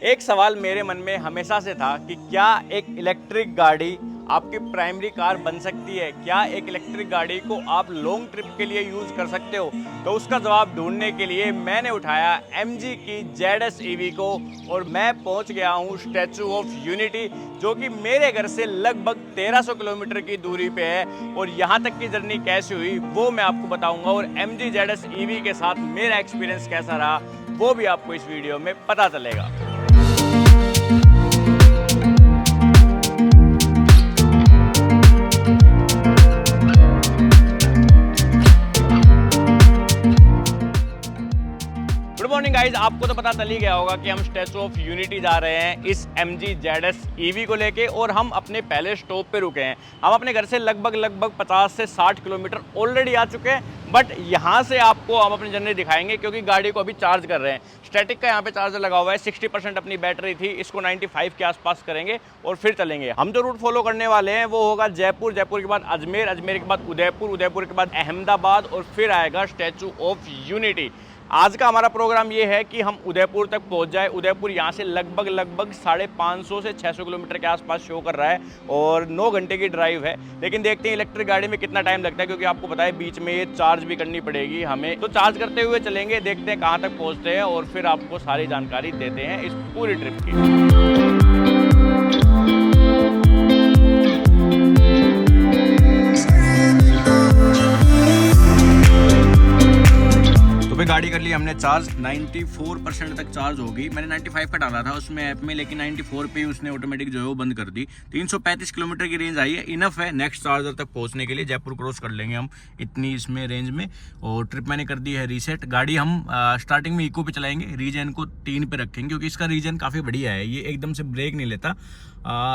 एक सवाल मेरे मन में हमेशा से था कि क्या एक इलेक्ट्रिक गाड़ी आपकी प्राइमरी कार बन सकती है? क्या एक इलेक्ट्रिक गाड़ी को आप लॉन्ग ट्रिप के लिए यूज़ कर सकते हो? तो उसका जवाब ढूंढने के लिए मैंने उठाया MG की ZS EV को और मैं पहुंच गया हूं स्टैचू ऑफ यूनिटी, जो कि मेरे घर से लगभग 1300 किलोमीटर की दूरी पे है। और यहां तक की जर्नी कैसी हुई वो मैं आपको बताऊंगा, और MG ZS EV के साथ मेरा एक्सपीरियंस कैसा रहा वो भी आपको इस वीडियो में पता चलेगा। गुड मॉर्निंग गाइज, आपको तो पता चल ही गया होगा कि हम स्टैचू ऑफ यूनिटी जा रहे हैं इस MG ZS EV को लेके, और हम अपने पहले स्टॉप पे रुके हैं। हम अपने घर से लगभग 50 से 60 किलोमीटर ऑलरेडी आ चुके हैं, बट यहाँ से आपको हम अपनी जर्नी दिखाएंगे क्योंकि गाड़ी को अभी चार्ज कर रहे हैं। स्टैटिक का यहाँ पे चार्जर लगा हुआ है, 60% अपनी बैटरी थी, इसको 95 के आसपास करेंगे और फिर चलेंगे। हम जो रूट फॉलो करने वाले हैं वो होगा जयपुर, जयपुर के बाद अजमेर, अजमेर के बाद उदयपुर, उदयपुर के बाद अहमदाबाद और फिर आएगा स्टैचू ऑफ यूनिटी। आज का हमारा प्रोग्राम ये है कि हम उदयपुर तक पहुंच जाए। उदयपुर यहाँ से लगभग 550 से 600 किलोमीटर के आसपास शो कर रहा है और 9 घंटे की ड्राइव है। लेकिन देखते हैं इलेक्ट्रिक गाड़ी में कितना टाइम लगता है, क्योंकि आपको पता है बीच में ये चार्ज भी करनी पड़ेगी हमें। तो चार्ज करते हुए चलेंगे, देखते हैं कहाँ तक पहुँचते हैं और फिर आपको सारी जानकारी देते हैं इस पूरी ट्रिप की। गाड़ी कर ली हमने चार्ज, 94% तक चार्ज होगी। मैंने 95 का डाला था उसमें ऐप में, लेकिन 94 पे उसने ऑटोमेटिक जो है वो बंद कर दी। 335 किलोमीटर की रेंज आई है, इनफ है नेक्स्ट चार्जर तक पहुंचने के लिए। जयपुर क्रॉस कर लेंगे हम इतनी इसमें रेंज में। और ट्रिप मैंने कर दी है रीसेट। गाड़ी हम स्टार्टिंग में इको पे चलाएंगे, रीजन को 3 पे रखेंगे क्योंकि इसका रीजन काफ़ी बढ़िया है, ये एकदम से ब्रेक नहीं लेता,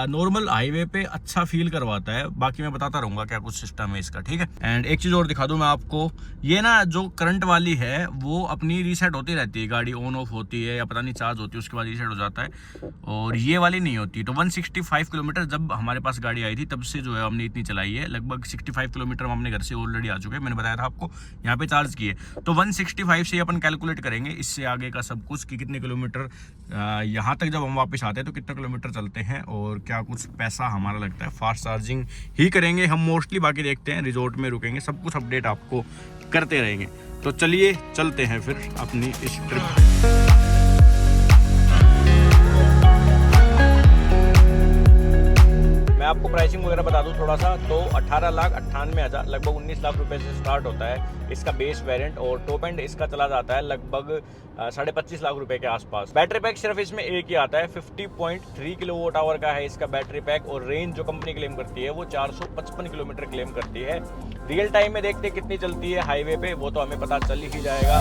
नॉर्मल हाईवे पे अच्छा फील करवाता है। बाकी मैं बताता रहूँगा क्या कुछ सिस्टम है इसका, ठीक है। एंड एक चीज़ और दिखा दूँ मैं आपको, ये ना जो करंट वाली है वो अपनी रीसेट होती रहती है, गाड़ी ऑन ऑफ होती है या पता नहीं चार्ज होती है उसके बाद रीसेट हो जाता है, और ये वाली नहीं होती। तो 165 किलोमीटर जब हमारे पास गाड़ी आई थी तब से जो है हमने इतनी चलाई है। लगभग 65 किलोमीटर हम अपने घर से ऑलरेडी आ चुके हैं, मैंने बताया था आपको यहाँ पे चार्ज किए। तो 165 से अपन कैलकुलेट करेंगे इससे आगे का सब कुछ कि कितने किलोमीटर यहाँ तक जब हम वापस आते हैं तो कितने किलोमीटर चलते हैं और क्या कुछ पैसा हमारा लगता है। फास्ट चार्जिंग ही करेंगे हम मोस्टली, बाकी देखते हैं रिजॉर्ट में रुकेंगे, सब कुछ अपडेट आपको करते रहेंगे। तो चलिए चलते हैं फिर अपनी इस ट्रिप पे। मैं आपको प्राइसिंग वगैरह बता दूं थोड़ा सा, तो 18,98,000 लगभग 19 लाख रुपए से स्टार्ट होता है इसका बेस वेरिएंट, और टॉप एंड इसका चला जाता है लगभग 25.5 लाख रुपए के आसपास। बैटरी पैक सिर्फ इसमें एक ही आता है, 50.3 किलोवाट आवर का है इसका बैटरी पैक, और रेंज जो कंपनी क्लेम करती है वो 455 किलोमीटर क्लेम करती है। रियल टाइम में देखते कितनी चलती है हाईवे पे वो तो हमें पता चल ही जाएगा।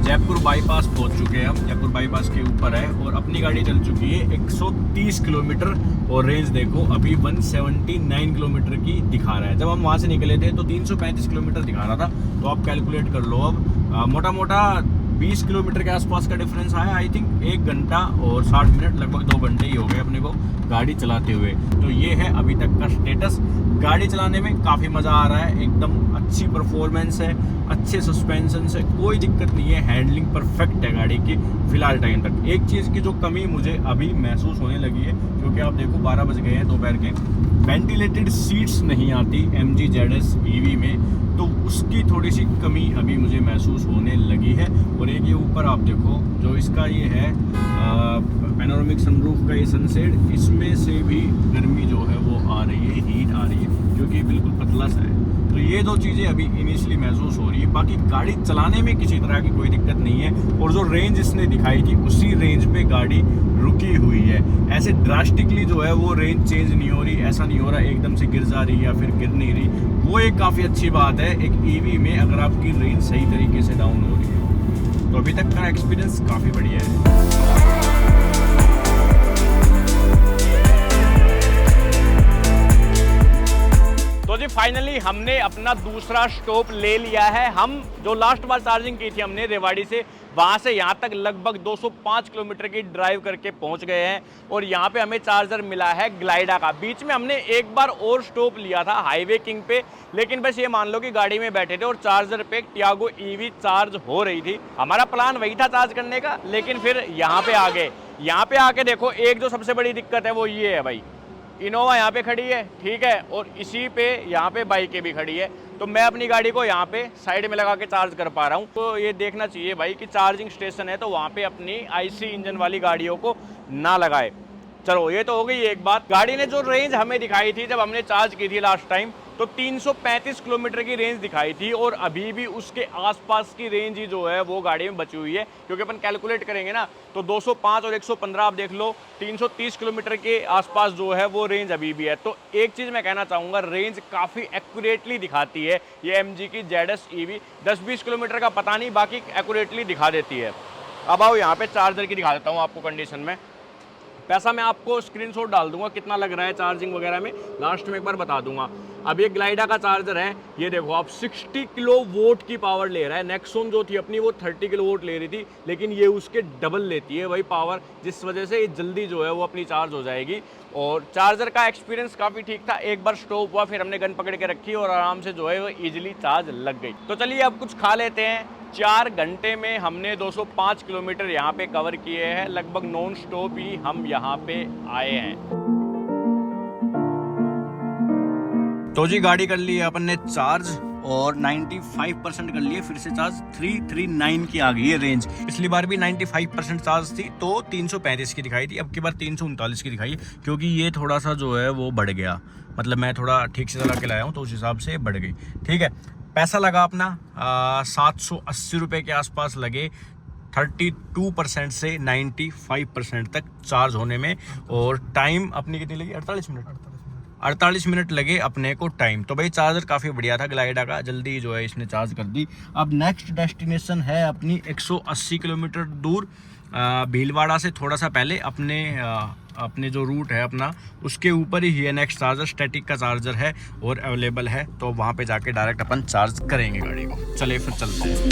जयपुर बाईपास पहुंच चुके हैं हम, जयपुर बाईपास के ऊपर है और अपनी गाड़ी चल चुकी है 130 किलोमीटर और रेंज देखो अभी 179 किलोमीटर की दिखा रहा है। जब हम वहां से निकले थे तो 335 किलोमीटर दिखा रहा था, तो आप कैलकुलेट कर लो। अब मोटा मोटा 20 किलोमीटर के आसपास का डिफरेंस आया, आई थिंक 1 घंटा और 60 मिनट, लगभग 2 घंटे ही हो गए अपने को गाड़ी चलाते हुए। तो ये है अभी तक का स्टेटस। गाड़ी चलाने में काफ़ी मज़ा आ रहा है, एकदम अच्छी परफॉर्मेंस है, अच्छे सस्पेंशन से, कोई दिक्कत नहीं है, हैंडलिंग परफेक्ट है गाड़ी की फिलहाल टाइम तक। एक चीज़ की जो कमी मुझे अभी महसूस होने लगी है, क्योंकि आप देखो 12 बज गए हैं दोपहर के, वेंटिलेटेड सीट्स नहीं आती MG ZS EV में, तो उसकी थोड़ी सी कमी अभी मुझे महसूस होने लगी है। और एक ये ऊपर आप देखो जो इसका ये है पैनोरामिक सनरूफ का ये सनसेट, इसमें से भी गर्मी जो है वो आ रही है, हीट आ रही है, क्योंकि बिल्कुल पतला सा है। तो ये 2 चीज़ें अभी इनिशियली महसूस हो रही है। बाकी गाड़ी चलाने में किसी तरह की कोई दिक्कत नहीं है, और जो रेंज इसने दिखाई थी उसी रेंज पे गाड़ी रुकी हुई है। ऐसे ड्रास्टिकली जो है वो रेंज चेंज नहीं हो रही, ऐसा नहीं हो रहा एकदम से गिर जा रही है या फिर गिर नहीं रही। वो एक काफ़ी अच्छी बात है एक EV में, अगर आपकी रेंज सही तरीके से डाउन हो रही है। तो अभी तक का एक्सपीरियंस काफ़ी बढ़िया है। तो जी फाइनली हमने अपना दूसरा स्टॉप ले लिया है। हम जो लास्ट बार चार्जिंग की थी हमने रेवाड़ी से, वहाँ से यहाँ तक लगभग 205 किलोमीटर की ड्राइव करके पहुँच गए हैं और यहाँ पे हमें चार्जर मिला है ग्लाइडा का। बीच में हमने एक बार और स्टॉप लिया था हाईवे किंग पे, लेकिन बस ये मान लो कि गाड़ी में बैठे थे और चार्जर पे टियागो ईवी चार्ज हो रही थी। हमारा प्लान वही था चार्ज करने का, लेकिन फिर यहाँ पे आ गए। यहाँ पे आके देखो, एक जो सबसे बड़ी दिक्कत है वो ये है भाई, इनोवा यहाँ पे खड़ी है, ठीक है, और इसी पे यहाँ पे बाइकें भी खड़ी है। तो मैं अपनी गाड़ी को यहाँ पे साइड में लगा के चार्ज कर पा रहा हूँ। तो ये देखना चाहिए भाई कि चार्जिंग स्टेशन है तो वहाँ पे अपनी आईसी इंजन वाली गाड़ियों को ना लगाए। चलो ये तो हो गई एक बात। गाड़ी ने जो रेंज हमें दिखाई थी जब हमने चार्ज की थी लास्ट टाइम, तो 335 किलोमीटर की रेंज दिखाई थी और अभी भी उसके आसपास की रेंज ही जो है वो गाड़ी में बची हुई है, क्योंकि अपन कैलकुलेट करेंगे ना तो 205 और 115 आप देख लो, 330 किलोमीटर के आसपास जो है वो रेंज अभी भी है। तो एक चीज़ मैं कहना चाहूँगा, रेंज काफ़ी एक्यूरेटली दिखाती है ये MG की ZS EV। 10-20 किलोमीटर का पता नहीं, बाकी एक्यूरेटली दिखा देती है। अब आओ यहाँ पे चार्जर की दिखा देता हूँ आपको कंडीशन में। पैसा मैं आपको स्क्रीनशॉट डाल दूंगा कितना लग रहा है चार्जिंग वगैरह में, लास्ट में एक बार बता दूंगा। अब ये ग्लाइडा का चार्जर है, ये देखो आप 60 किलो वोट की पावर ले रहा है। नेक्सॉन जो थी अपनी वो 30 किलो वोट ले रही थी, लेकिन ये उसके डबल लेती है वही पावर, जिस वजह से ये जल्दी जो है वो अपनी चार्ज हो जाएगी। और चार्जर का एक्सपीरियंस काफ़ी ठीक था। एक बार स्टॉप हुआ, फिर हमने गन पकड़ के रखी और आराम से जो है वो ईजिली चार्ज लग गई। तो चलिए अब कुछ खा लेते हैं। 4 घंटे में हमने 205 किलोमीटर यहाँ पे कवर किए हैं, लगभग नॉन स्टॉप ही हम यहाँ पे आए हैं। तो जी गाड़ी कर ली है अपन ने चार्ज और 95% कर लिए, फिर से चार्ज 339 की आ गई है रेंज। पिछली बार भी 95% चार्ज थी तो 335 की दिखाई थी, अब की बार 339 की दिखाई है, क्योंकि ये थोड़ा सा जो है वो बढ़ गया। मतलब मैं थोड़ा ठीक से चला के लाया हूँ तो उस हिसाब से बढ़ गई। ठीक है, पैसा लगा अपना 780 रुपये के आसपास लगे 32% से 95% तक चार्ज होने में। और टाइम अपनी कितनी लगी? 48 मिनट लगे अपने को टाइम। तो भाई चार्जर काफ़ी बढ़िया था ग्लाइडा का, जल्दी जो है इसने चार्ज कर दी। अब नेक्स्ट डेस्टिनेशन है अपनी 180 किलोमीटर दूर, भीलवाड़ा से थोड़ा सा पहले। अपने जो रूट है अपना उसके ऊपर ही है नेक्स्ट चार्जर, स्टैटिक का चार्जर है और अवेलेबल है, तो वहाँ पे जाके डायरेक्ट अपन चार्ज करेंगे गाड़ी को। चलिए फिर चलते हैं।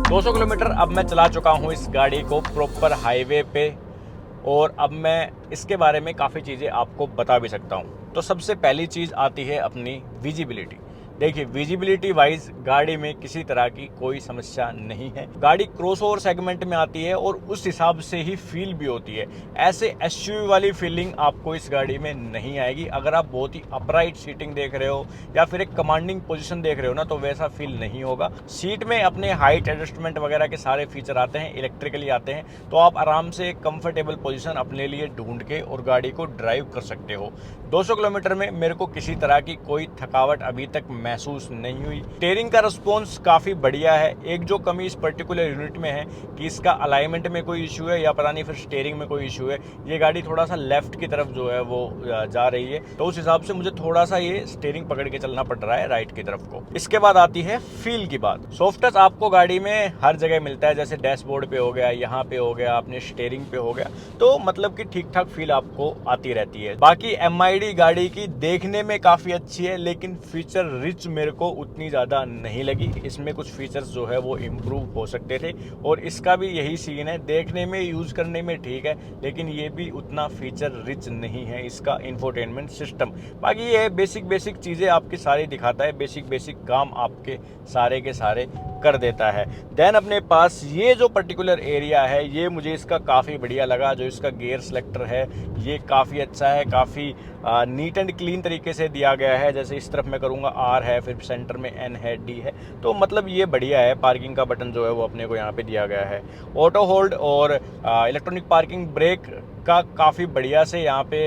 200 किलोमीटर अब मैं चला चुका हूँ इस गाड़ी को प्रॉपर हाईवे पे, और अब मैं इसके बारे में काफ़ी चीज़ें आपको बता भी सकता हूँ। तो सबसे पहली चीज़ आती है अपनी विजिबिलिटी। देखिए, विजिबिलिटी वाइज गाड़ी में किसी तरह की कोई समस्या नहीं है। गाड़ी क्रॉसओवर सेगमेंट में आती है और उस हिसाब से ही फील भी होती है। ऐसे एसयूवी वाली फीलिंग आपको इस गाड़ी में नहीं आएगी। अगर आप बहुत ही अपराइट सीटिंग देख रहे हो या फिर एक कमांडिंग पोजीशन देख रहे हो ना, तो वैसा फील नहीं होगा। सीट में अपने हाइट एडजस्टमेंट वगैरह के सारे फीचर आते हैं, इलेक्ट्रिकली आते हैं, तो आप आराम से एक कंफर्टेबल पोजीशन अपने लिए ढूंढ के और गाड़ी को ड्राइव कर सकते हो। 200 किलोमीटर में मेरे को किसी तरह की कोई थकावट अभी तक महसूस नहीं हुई। स्टीयरिंग का रिस्पॉन्स काफ़ी बढ़िया है। एक जो कमी इस पर्टिकुलर यूनिट में है कि इसका अलाइनमेंट में कोई इशू है या पता नहीं फिर स्टीयरिंग में कोई इशू है। ये गाड़ी थोड़ा सा लेफ्ट की तरफ जो है वो जा रही है, तो उस हिसाब से मुझे थोड़ा सा ये स्टीयरिंग पकड़ के चलना पड़ रहा है राइट की तरफ को। इसके बाद आती है फील की बात। सॉफ्ट टच आपको गाड़ी में हर जगह मिलता है, जैसे डैशबोर्ड पे हो गया, यहाँ पे हो गया, अपने स्टीयरिंग पे हो गया, तो मतलब कि ठीक ठाक फील आपको आती रहती है। बाकी MID गाड़ी की देखने में काफ़ी अच्छी है, लेकिन फीचर रिच मेरे को उतनी ज़्यादा नहीं लगी। इसमें कुछ फीचर्स जो है वो इम्प्रूव हो सकते थे, और इसका भी यही सीन है। देखने में, यूज़ करने में ठीक है, लेकिन ये भी उतना फीचर रिच नहीं है इसका इंफोटेनमेंट सिस्टम। बाकी ये बेसिक चीज़ें आपकी सारी दिखाता है, बेसिक काम आपके सारे के सारे कर देता है। देन अपने पास ये जो पर्टिकुलर एरिया है, ये मुझे इसका काफ़ी बढ़िया लगा। जो इसका गियर सेलेक्टर है ये काफ़ी अच्छा है, काफ़ी नीट एंड क्लीन तरीके से दिया गया है। जैसे इस तरफ मैं करूँगा R है, फिर सेंटर में N है, D है, तो मतलब ये बढ़िया है। पार्किंग का बटन जो है वो अपने को यहाँ पे दिया गया है। ऑटो होल्ड और इलेक्ट्रॉनिक पार्किंग ब्रेक का काफ़ी बढ़िया से यहाँ पे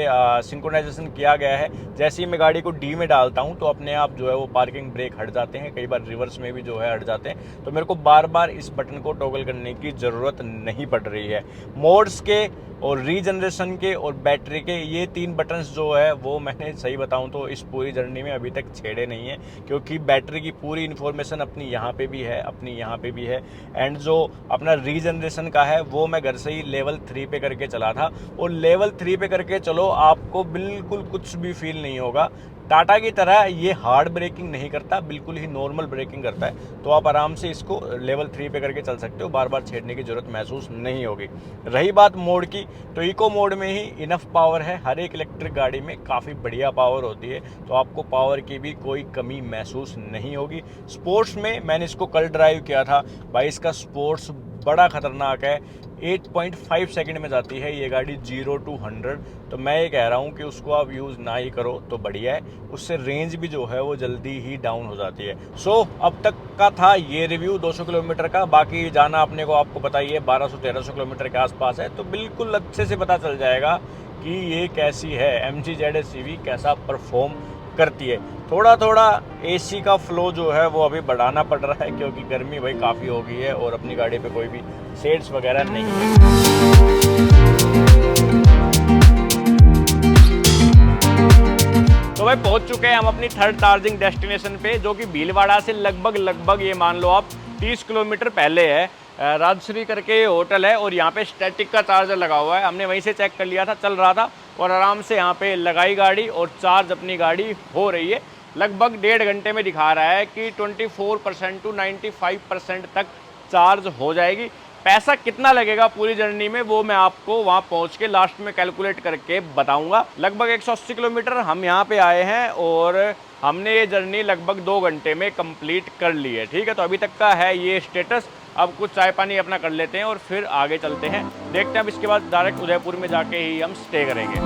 सिंक्रोनाइजेशन किया गया है। जैसे ही मैं गाड़ी को D में डालता हूँ तो अपने आप जो है वो पार्किंग ब्रेक हट जाते हैं, कई बार रिवर्स में भी जो है हट जाते हैं, तो मेरे को बार बार इस बटन को टॉगल करने की ज़रूरत नहीं पड़ रही है। मोड्स के और रीजनरेशन के और बैटरी के ये 3 बटन्स जो है वो मैंने सही बताऊं तो इस पूरी जर्नी में अभी तक छेड़े नहीं है, क्योंकि बैटरी की पूरी इन्फॉर्मेशन अपनी यहाँ पे भी है, अपनी यहाँ पे भी है। एंड जो अपना रीजनरेशन का है वो मैं घर से ही लेवल 3 पे करके चला था, और लेवल 3 पे करके चलो, आपको बिल्कुल कुछ भी फील नहीं होगा। टाटा की तरह ये हार्ड ब्रेकिंग नहीं करता, बिल्कुल ही नॉर्मल ब्रेकिंग करता है। तो आप आराम से इसको लेवल 3 पे करके चल सकते हो, बार बार छेड़ने की ज़रूरत महसूस नहीं होगी। रही बात मोड की, तो इको मोड में ही इनफ पावर है। हर एक इलेक्ट्रिक गाड़ी में काफ़ी बढ़िया पावर होती है, तो आपको पावर की भी कोई कमी महसूस नहीं होगी। स्पोर्ट्स में मैंने इसको कल ड्राइव किया था भाई, इसका स्पोर्ट्स बड़ा ख़तरनाक है। 8.5 सेकंड में जाती है ये गाड़ी 0 to 100। तो मैं ये कह रहा हूँ कि उसको आप यूज़ ना ही करो तो बढ़िया है, उससे रेंज भी जो है वो जल्दी ही डाउन हो जाती है। सो अब तक का था ये रिव्यू 200 किलोमीटर का। बाकी जाना अपने को आपको पता ही है 1200-1300 किलोमीटर के आसपास है, तो बिल्कुल अच्छे से पता चल जाएगा कि ये कैसी है, MG ZS EV कैसा परफॉर्म करती है। थोड़ा थोड़ा AC का फ्लो जो है वो अभी बढ़ाना पड़ रहा है, क्योंकि गर्मी भाई काफ़ी हो गई है और अपनी गाड़ी पे कोई भी शेड्स वगैरह नहीं है। तो भाई पहुंच चुके हैं हम अपनी थर्ड चार्जिंग डेस्टिनेशन पे, जो कि भीलवाड़ा से लगभग ये मान लो आप 30 किलोमीटर पहले है। राजश्री करके होटल है और यहाँ पे स्टैटिक का चार्जर लगा हुआ है। हमने वहीं से चेक कर लिया था, चल रहा था और आराम से यहाँ पे लगाई गाड़ी और चार्ज अपनी गाड़ी हो रही है। लगभग 1.5 घंटे में दिखा रहा है कि 24% to 95% तक चार्ज हो जाएगी। पैसा कितना लगेगा पूरी जर्नी में वो मैं आपको वहाँ पहुँच के लास्ट में कैलकुलेट करके बताऊँगा। लगभग 180 किलोमीटर हम यहाँ पे आए हैं और हमने ये जर्नी लगभग 2 घंटे में कंप्लीट कर ली है। ठीक है, तो अभी तक का है ये स्टेटस। अब कुछ चाय पानी अपना कर लेते हैं और फिर आगे चलते हैं, देखते हैं। अब इसके बाद डायरेक्ट उदयपुर में जाके ही हम स्टे करेंगे।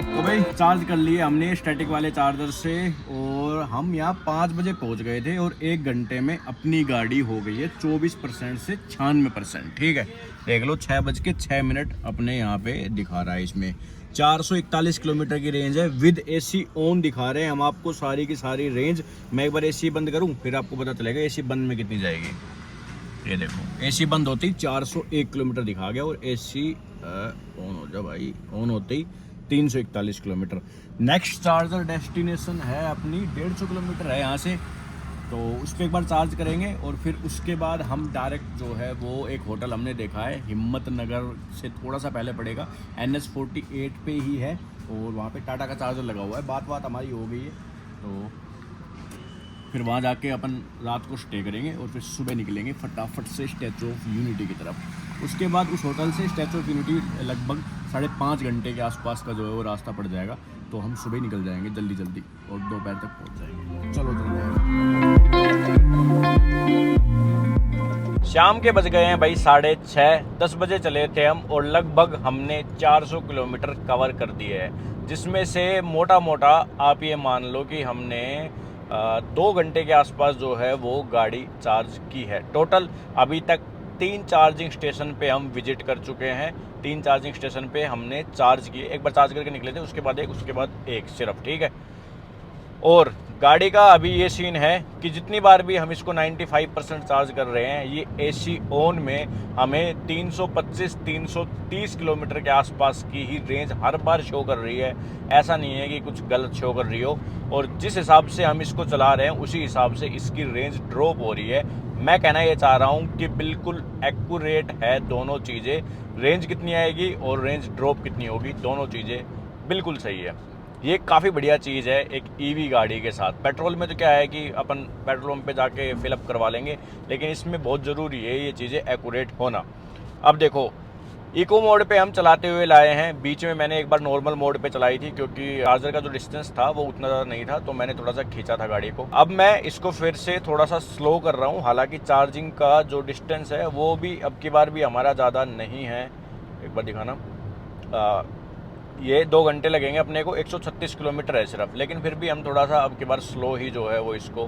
तो भाई चार्ज कर लिए हमने स्टैटिक वाले चार्जर से और हम यहाँ 5 बजे पहुँच गए थे और 1 घंटे में अपनी गाड़ी हो गई है 24% से 96%। ठीक है, देख लो 6:06 अपने यहाँ पे दिखा रहा है। इसमें 441 किलोमीटर की रेंज है, विद AC ऑन दिखा रहे हैं हम आपको सारी की सारी रेंज। मैं एक बार AC बंद करूँ फिर आपको पता चलेगा AC बंद में कितनी जाएगी। ये देखो AC बंद होती 401 किलोमीटर दिखा गया और AC ऑन हो जा भाई, ऑन होते ही 341 किलोमीटर। नेक्स्ट चार्जर डेस्टिनेशन है अपनी 150 किलोमीटर है यहाँ से, तो उस पर एक बार चार्ज करेंगे और फिर उसके बाद हम डायरेक्ट जो है वो एक होटल हमने देखा है हिम्मत नगर से थोड़ा सा पहले पड़ेगा, NH 48 पे ही है और वहाँ पे टाटा का चार्जर लगा हुआ है। बात हमारी हो गई है, तो फिर वहाँ जाके अपन रात को स्टे करेंगे और फिर सुबह निकलेंगे फटाफट से स्टैचू ऑफ यूनिटी की तरफ। उसके बाद उस होटल से स्टैचू ऑफ यूनिटी लगभग 5.5 घंटे के आसपास का जो है वो रास्ता पड़ जाएगा, तो हम सुबह निकल जाएंगे जल्दी और दोपहर तक पहुँच जाएंगे। चलो शाम के बज गए हैं भाई 6:30, 10 बजे चले थे हम और लगभग हमने 400 किलोमीटर कवर कर दिए हैं, जिसमें से मोटा मोटा आप ये मान लो कि हमने 2 घंटे के आसपास जो है वो गाड़ी चार्ज की है। टोटल अभी तक 3 चार्जिंग स्टेशन पे हम विजिट कर चुके हैं। 3 चार्जिंग स्टेशन पे हमने चार्ज किए, एक बार चार्ज करके निकले थे, उसके बाद एक सिर्फ। ठीक है, और गाड़ी का अभी ये सीन है कि जितनी बार भी हम इसको 95% चार्ज कर रहे हैं, ये AC ऑन में हमें 325-330 किलोमीटर के आसपास की ही रेंज हर बार शो कर रही है। ऐसा नहीं है कि कुछ गलत शो कर रही हो, और जिस हिसाब से हम इसको चला रहे हैं उसी हिसाब से इसकी रेंज ड्रॉप हो रही है। मैं कहना ये चाह रहा हूँ कि बिल्कुल एक्यूरेट है दोनों चीज़ें, रेंज कितनी आएगी और रेंज ड्रॉप कितनी होगी, दोनों चीज़ें बिल्कुल सही है। ये काफ़ी बढ़िया चीज़ है एक EV गाड़ी के साथ। पेट्रोल में तो क्या है कि अपन पेट्रोल पंप पे जाके फिलअप करवा लेंगे, लेकिन इसमें बहुत ज़रूरी है ये चीज़ें एक्यूरेट होना। अब देखो इको मोड पे हम चलाते हुए लाए हैं, बीच में मैंने एक बार नॉर्मल मोड पे चलाई थी क्योंकि चार्जर का जो डिस्टेंस था वो उतना ज़्यादा नहीं था, तो मैंने थोड़ा सा खींचा था गाड़ी को। अब मैं इसको फिर से थोड़ा सा स्लो कर रहा हूँ, हालांकि चार्जिंग का जो डिस्टेंस है वो भी अब की बार भी हमारा ज़्यादा नहीं है। एक बार दिखाना, ये 2 घंटे लगेंगे अपने को, 136 किलोमीटर है सिर्फ, लेकिन फिर भी हम थोड़ा सा अब की बार स्लो ही जो है वो इसको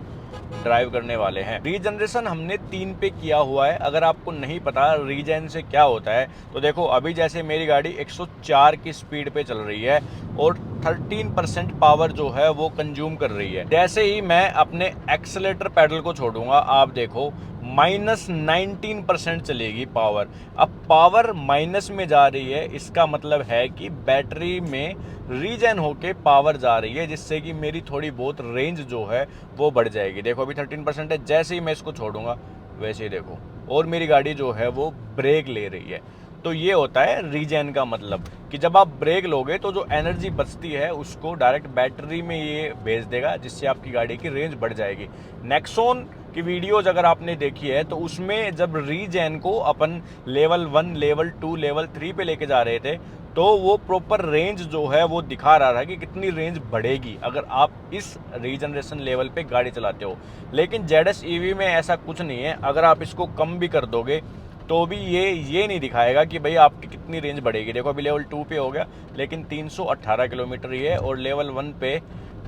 ड्राइव करने वाले हैं। रीजनरेशन हमने 3 पे किया हुआ है। अगर आपको नहीं पता रीजन से क्या होता है तो देखो, अभी जैसे मेरी गाड़ी 104 की स्पीड पे चल रही है और 13% पावर जो है वो कंज्यूम कर रही है। जैसे ही मैं अपने एक्सेलेरेटर पैडल को छोड़ूंगा, आप देखो -19% चलेगी पावर। अब पावर माइनस में जा रही है, इसका मतलब है कि बैटरी में रीजन होके पावर जा रही है, जिससे कि मेरी थोड़ी बहुत रेंज जो है वो बढ़ जाएगी। देखो अभी 13% है, जैसे ही मैं इसको छोड़ूंगा वैसे ही देखो, और मेरी गाड़ी जो है वो ब्रेक ले रही है। तो ये होता है रीजेन का मतलब कि जब आप ब्रेक लोगे तो जो एनर्जी बचती है उसको डायरेक्ट बैटरी में ये भेज देगा, जिससे आपकी गाड़ी की रेंज बढ़ जाएगी। नेक्सॉन की वीडियोज अगर आपने देखी है तो उसमें जब रीजेन को अपन लेवल 1, लेवल 2, लेवल 3 पे लेके जा रहे थे तो वो प्रॉपर रेंज जो है वो दिखा रहा था कि कितनी रेंज बढ़ेगी अगर आप इस रीजनरेशन लेवल पे गाड़ी चलाते हो। लेकिन ZS EV में ऐसा कुछ नहीं है, अगर आप इसको कम भी कर दोगे तो भी ये नहीं दिखाएगा कि भाई आपकी कितनी रेंज बढ़ेगी। देखो अभी लेवल 2 पे हो गया लेकिन 318 किलोमीटर ही है, और लेवल 1 पे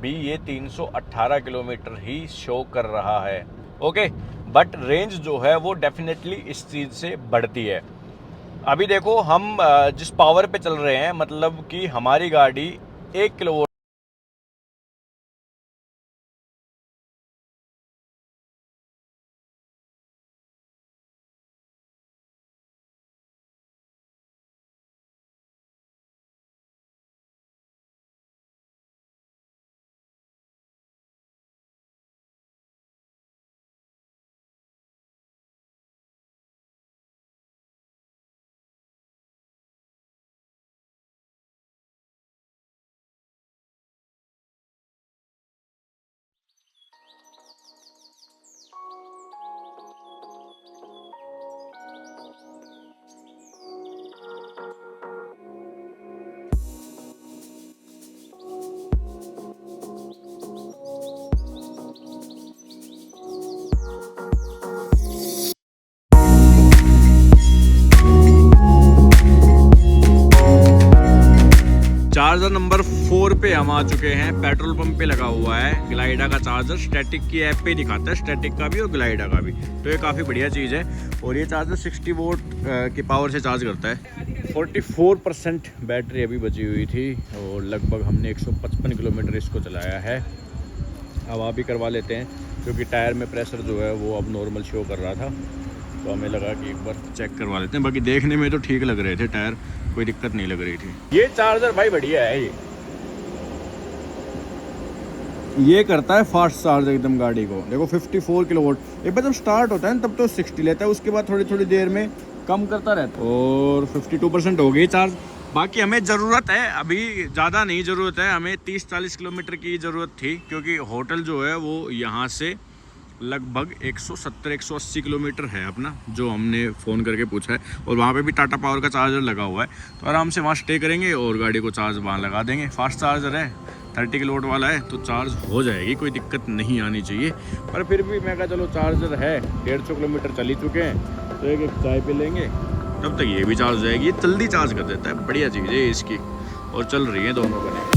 भी ये 318 किलोमीटर ही शो कर रहा है। ओके, बट रेंज जो है वो डेफिनेटली इस चीज़ से बढ़ती है। अभी देखो हम जिस पावर पे चल रहे हैं, मतलब कि हमारी गाड़ी 1 किलोवाट चार्जर नंबर 4 पे हम आ चुके हैं। पेट्रोल पंप पे लगा हुआ है ग्लाइडा का चार्जर, स्टैटिक की ऐप पे दिखाता है स्टैटिक का भी और ग्लाइडा का भी, तो ये काफ़ी बढ़िया चीज़ है। और ये चार्जर 60 वोल्ट की पावर से चार्ज करता है। 44% बैटरी अभी बची हुई थी और लगभग हमने 155 किलोमीटर इसको चलाया है। अब आप भी करवा लेते हैं क्योंकि टायर में प्रेशर जो है वो अब नॉर्मल शो कर रहा था, तो हमें लगा कि एक बार चेक करवा लेते हैं। बाकी देखने में तो ठीक लग रहे थे टायर, कोई दिक्कत नहीं लग रही थी। ये चार्जर भाई बढ़िया है, ये करता है फास्ट चार्ज एकदम गाड़ी को। देखो 54 किलोवाट एक बार जब स्टार्ट होता है ना तब तो 60 लेता है, उसके बाद थोड़ी थोड़ी देर में कम करता रहता है। और 52% हो गई चार्ज। बाकी हमें ज़रूरत है, अभी ज़्यादा नहीं ज़रूरत है, हमें 30-40 किलोमीटर की ज़रूरत थी क्योंकि होटल जो है वो यहाँ से लगभग 170-180 किलोमीटर है अपना, जो हमने फ़ोन करके पूछा है। और वहाँ पे भी टाटा पावर का चार्जर लगा हुआ है, तो आराम से वहाँ स्टे करेंगे और गाड़ी को चार्ज वहाँ लगा देंगे। फास्ट चार्जर है, 30 किलोवाट वाला है, तो चार्ज हो जाएगी, कोई दिक्कत नहीं आनी चाहिए। पर फिर भी मैं कहा चलो चार्जर है, 150 किलोमीटर चल ही चुके हैं तो एक चाय पी लेंगे, तब तक ये भी चार्ज हो जाएगी। ये जल्दी चार्ज कर देता है, बढ़िया चीज़ है इसकी। और चल रही है दोनों बने।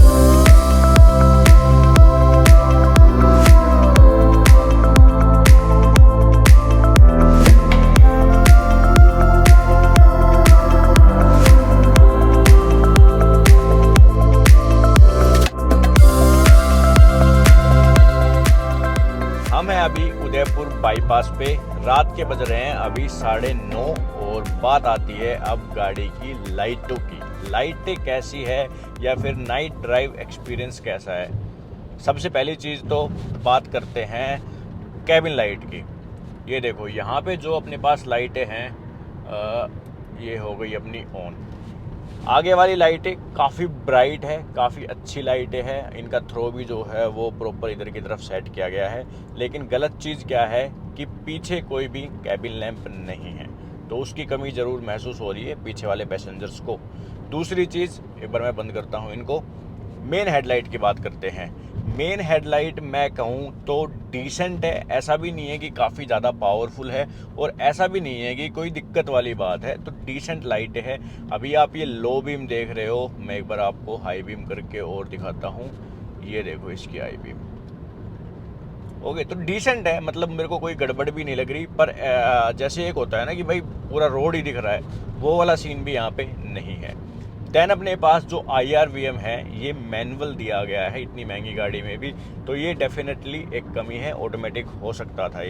हम हैं अभी उदयपुर बाईपास पे, रात के बज रहे हैं अभी 9:30 और बात आती है अब गाड़ी की लाइटों की। लाइटें कैसी है या फिर नाइट ड्राइव एक्सपीरियंस कैसा है। सबसे पहली चीज़ तो बात करते हैं कैबिन लाइट की। ये देखो यहाँ पे जो अपने पास लाइटें हैं ये हो गई अपनी ऑन। आगे वाली लाइटें काफ़ी ब्राइट है, काफ़ी अच्छी लाइटें हैं, इनका थ्रो भी जो है वो प्रॉपर इधर की तरफ सेट किया गया है। लेकिन गलत चीज़ क्या है कि पीछे कोई भी कैबिन लैंप नहीं है, तो उसकी कमी ज़रूर महसूस हो रही है पीछे वाले पैसेंजर्स को। दूसरी चीज़, एक बार मैं बंद करता हूँ इनको, मेन हेडलाइट की बात करते हैं। मेन हेडलाइट मैं कहूँ तो डिसेंट है, ऐसा भी नहीं है कि काफ़ी ज़्यादा पावरफुल है और ऐसा भी नहीं है कि कोई दिक्कत वाली बात है, तो डिसेंट लाइट है। अभी आप ये लो बीम देख रहे हो, मैं एक बार आपको हाई बीम करके और दिखाता हूँ। ये देखो इसकी हाई बीम, ओके, तो डिसेंट है, मतलब मेरे को कोई गड़बड़ भी नहीं लग रही। पर जैसे एक होता है ना कि भाई पूरा रोड ही दिख रहा है, वो वाला सीन भी यहाँ पे नहीं है। दैन अपने पास जो IRVM है ये मैनुअल दिया गया है इतनी महंगी गाड़ी में भी, तो ये डेफिनेटली एक कमी है, ऑटोमेटिक हो सकता था।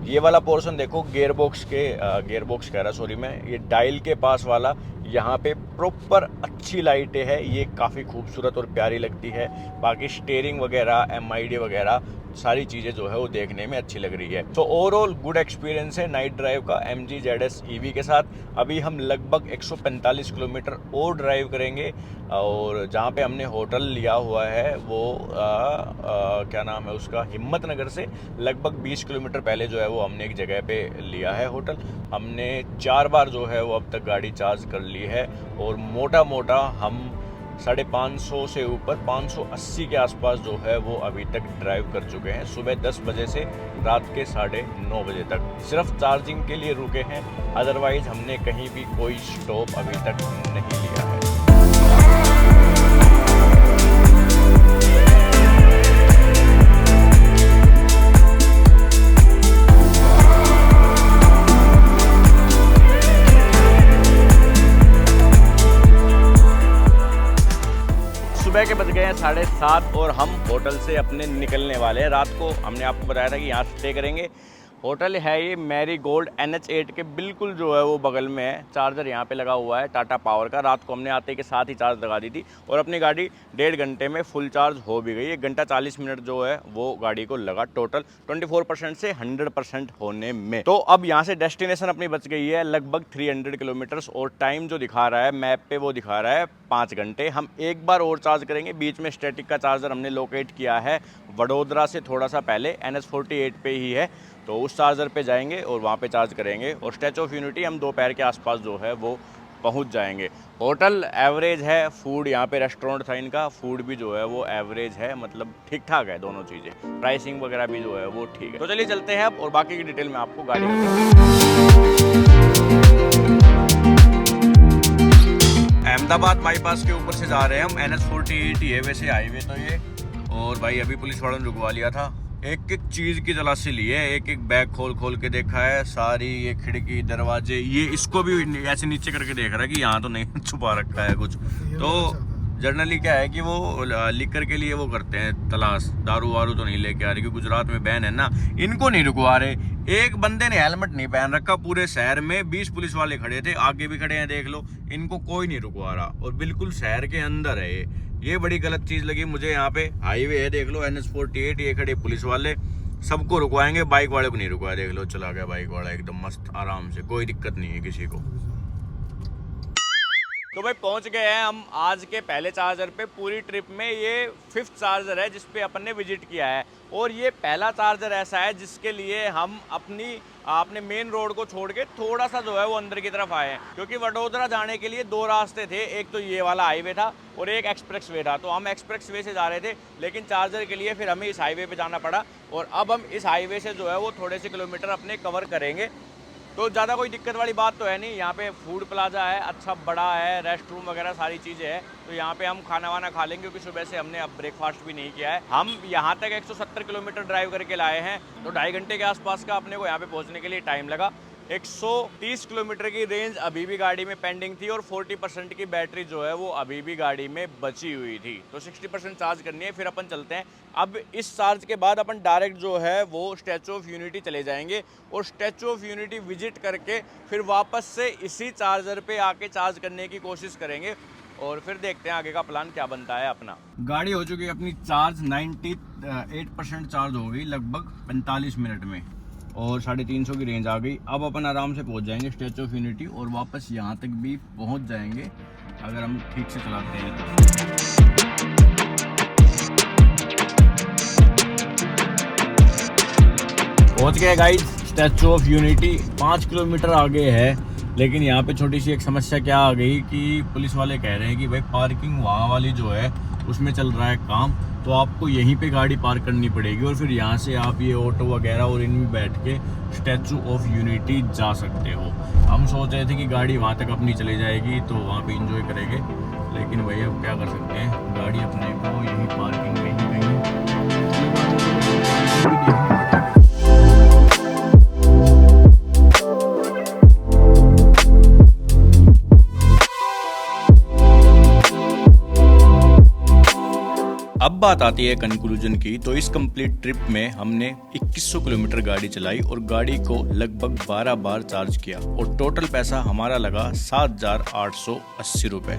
ये वाला पोर्शन देखो गियरबॉक्स कह रहा सॉरी मैं, ये डायल के पास वाला, यहाँ पे प्रॉपर अच्छी लाइटें है, ये काफ़ी खूबसूरत और प्यारी लगती है। बाकी स्टीयरिंग वगैरह MID वगैरह सारी चीज़ें जो है वो देखने में अच्छी लग रही है। तो ओवरऑल गुड एक्सपीरियंस है नाइट ड्राइव का MG ZS EV के साथ। अभी हम लगभग 145 किलोमीटर और ड्राइव करेंगे और जहाँ पे हमने होटल लिया हुआ है वो क्या नाम है उसका, हिम्मतनगर से लगभग 20 किलोमीटर पहले जो है वो हमने एक जगह पे लिया है होटल। हमने 4 बार जो है वो अब तक गाड़ी चार्ज कर ली है और मोटा मोटा हम 550 से ऊपर 580 के आसपास जो है वो अभी तक ड्राइव कर चुके हैं, सुबह 10 बजे से रात के 9:30 बजे तक। सिर्फ चार्जिंग के लिए रुके हैं, अदरवाइज हमने कहीं भी कोई स्टॉप अभी तक नहीं लिया है। सुबह के बज गए हैं 7:30 और हम होटल से अपने निकलने वाले हैं। रात को हमने आपको बताया था कि यहाँ स्टे करेंगे। होटल है ये मैरी गोल्ड, NH8 के बिल्कुल जो है वो बगल में है। चार्जर यहाँ पे लगा हुआ है टाटा पावर का। रात को हमने आते के साथ ही चार्ज लगा दी थी और अपनी गाड़ी 1.5 घंटे में फुल चार्ज हो भी गई। 1 घंटा 40 मिनट जो है वो गाड़ी को लगा टोटल 24% से 100% होने में। तो अब यहाँ से डेस्टिनेशन अपनी बच गई है लगभग 300 किलोमीटर्स और टाइम जो दिखा रहा है मैप पे वो दिखा रहा है 5 घंटे। हम एक बार और चार्ज करेंगे। बीच में स्टैटिक का चार्जर हमने लोकेट किया है वडोदरा से थोड़ा सा पहले, NH48 पे ही है, तो उस चार्जर पे जाएंगे और वहाँ पे चार्ज करेंगे और स्टैचू ऑफ यूनिटी हम दोपहर के आसपास जो है वो पहुँच जाएंगे। होटल एवरेज है, फूड यहाँ पे रेस्टोरेंट था इनका, फूड भी जो है वो एवरेज है, मतलब ठीक ठाक है दोनों चीज़ें, प्राइसिंग वगैरह भी जो है वो ठीक है। तो चलिए चलते हैं अब और बाकी की डिटेल में आपको गाड़ी अहमदाबाद बाईपास के ऊपर से जा रहे हैं हम। NH48 ही है वैसे हाईवे तो ये, और भाई अभी पुलिस वालों ने रुकवा लिया था। एक एक चीज़ की तलाशी ली है, एक एक बैग खोल के देखा है, सारी ये खिड़की दरवाजे, ये इसको भी ऐसे नीचे करके देख रहा है कि यहाँ तो नहीं छुपा रखा है कुछ। तो जनरली क्या है कि वो लिकर के लिए वो करते हैं तलाश, दारू वारू तो नहीं लेके आ रही, क्योंकि गुजरात में बैन है ना। इनको नहीं रुकवा रहे। एक बंदे ने हेलमेट नहीं पहन रखा, पूरे शहर में 20 पुलिस वाले खड़े थे, आगे भी खड़े हैं देख लो, इनको कोई नहीं रुकवा रहा और बिल्कुल शहर के अंदर है ये बड़ी गलत चीज़ लगी मुझे। यहाँ पे हाईवे है देख लो, NH48, ये खड़े पुलिस वाले, सबको रुकवाएंगे, बाइक वाले को नहीं रुकवाया। देख लो चला गया बाइक वाला एकदम मस्त आराम से, कोई दिक्कत नहीं है किसी को। तो भाई पहुंच गए हैं हम आज के पहले चार्जर पे। पूरी ट्रिप में ये 5th चार्जर है जिस पे अपन ने विजिट किया है और ये पहला चार्जर ऐसा है जिसके लिए हम अपने मेन रोड को छोड़ के थोड़ा सा जो है वो अंदर की तरफ आए हैं, क्योंकि वडोदरा जाने के लिए 2 रास्ते थे, एक तो ये वाला हाईवे था और एक एक्सप्रेस वे था। तो हम एक्सप्रेस वे से जा रहे थे, लेकिन चार्जर के लिए फिर हमें इस हाईवे पे जाना पड़ा और अब हम इस हाईवे से जो है वो थोड़े से किलोमीटर अपने कवर करेंगे। तो ज़्यादा कोई दिक्कत वाली बात तो है नहीं। यहाँ पे फूड प्लाजा है, अच्छा बड़ा है, रेस्ट रूम वगैरह सारी चीज़ें हैं। तो यहाँ पे हम खाना वाना खा लेंगे, क्योंकि सुबह से हमने अब ब्रेकफास्ट भी नहीं किया है। हम यहाँ तक 170 किलोमीटर ड्राइव करके लाए हैं, तो 2.5 घंटे के आसपास का अपने को यहाँ पे पहुँचने के लिए टाइम लगा। 130 किलोमीटर की रेंज अभी भी गाड़ी में पेंडिंग थी और 40% की बैटरी जो है वो अभी भी गाड़ी में बची हुई थी। तो 60% चार्ज करनी है, फिर अपन चलते हैं। अब इस चार्ज के बाद अपन डायरेक्ट जो है वो स्टैचू ऑफ यूनिटी चले जाएंगे और स्टैचू ऑफ यूनिटी विजिट करके फिर वापस से इसी चार्जर पे आके चार्ज करने की कोशिश करेंगे और फिर देखते हैं आगे का प्लान क्या बनता है अपना। गाड़ी हो चुकी है अपनी चार्ज, 98% चार्ज हो गई लगभग 45 मिनट में और 350 की रेंज आ गई। अब अपन आराम से पहुंच जाएंगे स्टैचू ऑफ यूनिटी और वापस यहाँ तक भी पहुंच जाएंगे अगर हम ठीक से चलाते हैं तो। पहुंच गए guys statue of unity, 5 kilometre आगे है, लेकिन यहाँ पे छोटी सी एक समस्या क्या आ गई कि पुलिस वाले कह रहे हैं कि भाई पार्किंग वहाँ वाली जो है उसमें चल रहा है काम, तो आपको यहीं पे गाड़ी पार्क करनी पड़ेगी और फिर यहाँ से आप ये ऑटो वगैरह और इनमें बैठ के स्टैचू ऑफ यूनिटी जा सकते हो। हम सोच रहे थे कि गाड़ी वहाँ तक अपनी चली जाएगी तो वहाँ पे एंजॉय करेंगे, लेकिन भाई अब क्या कर सकते हैं, गाड़ी अपने को यहीं पार्किंग में ही कहीं। अब अब बात आती है कंक्लूजन की। तो इस कंप्लीट ट्रिप में हमने 2100 किलोमीटर गाड़ी चलाई और गाड़ी को लगभग 12 बार चार्ज किया और टोटल पैसा हमारा लगा 7,880 रुपए।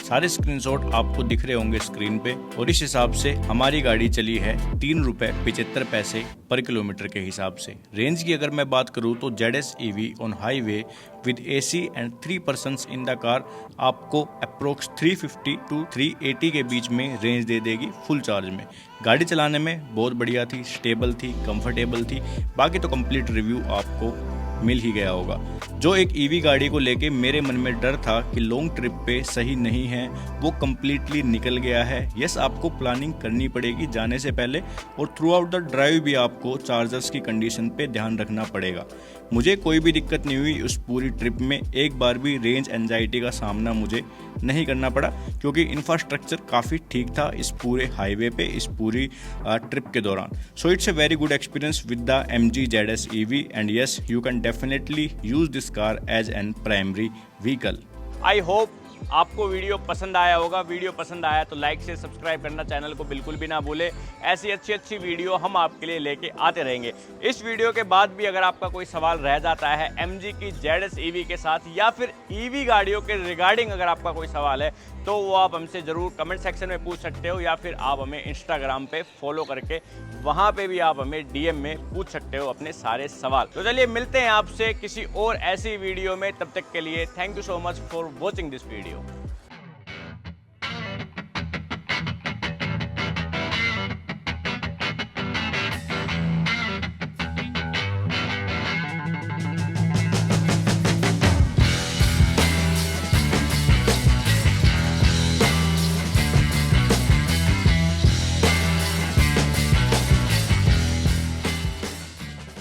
सारे स्क्रीनशॉट आपको दिख रहे होंगे स्क्रीन पे और इस हिसाब से हमारी गाड़ी चली है 3 रुपए 75 पैसे पर किलोमीटर के हिसाब से। रेंज की अगर मैं बात करूँ तो ZS EV on highway with AC and 3 persons in the car आपको अप्रोक्स 350 टू 380 के बीच में रेंज दे देगी फुल चार्ज में। गाड़ी चलाने में बहुत बढ़िया थी, स्टेबल थी, कंफर्टेबल थी। बाकी तो कंप्लीट रिव्यू आपको मिल ही गया होगा। जो एक ईवी गाड़ी को लेके मेरे मन में डर था कि लॉन्ग ट्रिप पे सही नहीं है, वो कम्प्लीटली निकल गया है। यस, आपको प्लानिंग करनी पड़ेगी जाने से पहले और थ्रू आउट द ड्राइव भी आपको चार्जर्स की कंडीशन पे ध्यान रखना पड़ेगा। मुझे कोई भी दिक्कत नहीं हुई उस पूरी ट्रिप में, एक बार भी रेंज एंजाइटी का सामना मुझे नहीं करना पड़ा क्योंकि इंफ्रास्ट्रक्चर काफ़ी ठीक था इस पूरे हाईवे पे, इस पूरी ट्रिप के दौरान। So it's a very good experience with the MG ZS EV and yes, you can definitely use this car as an primary vehicle. I hope आपको वीडियो पसंद आया होगा। वीडियो पसंद आया तो लाइक से सब्सक्राइब करना चैनल को बिल्कुल भी ना भूले। ऐसी अच्छी वीडियो हम आपके लिए लेके आते रहेंगे। इस वीडियो के बाद भी अगर आपका कोई सवाल रह जाता है MG की ZS EV के साथ या फिर EV गाड़ियों के रिगार्डिंग अगर आपका कोई सवाल है तो वो आप हमसे ज़रूर कमेंट सेक्शन में पूछ सकते हो या फिर आप हमें इंस्टाग्राम पे फॉलो करके वहाँ पे भी आप हमें DM में पूछ सकते हो अपने सारे सवाल। तो चलिए मिलते हैं आपसे किसी और ऐसी वीडियो में, तब तक के लिए thank you so much for watching this video.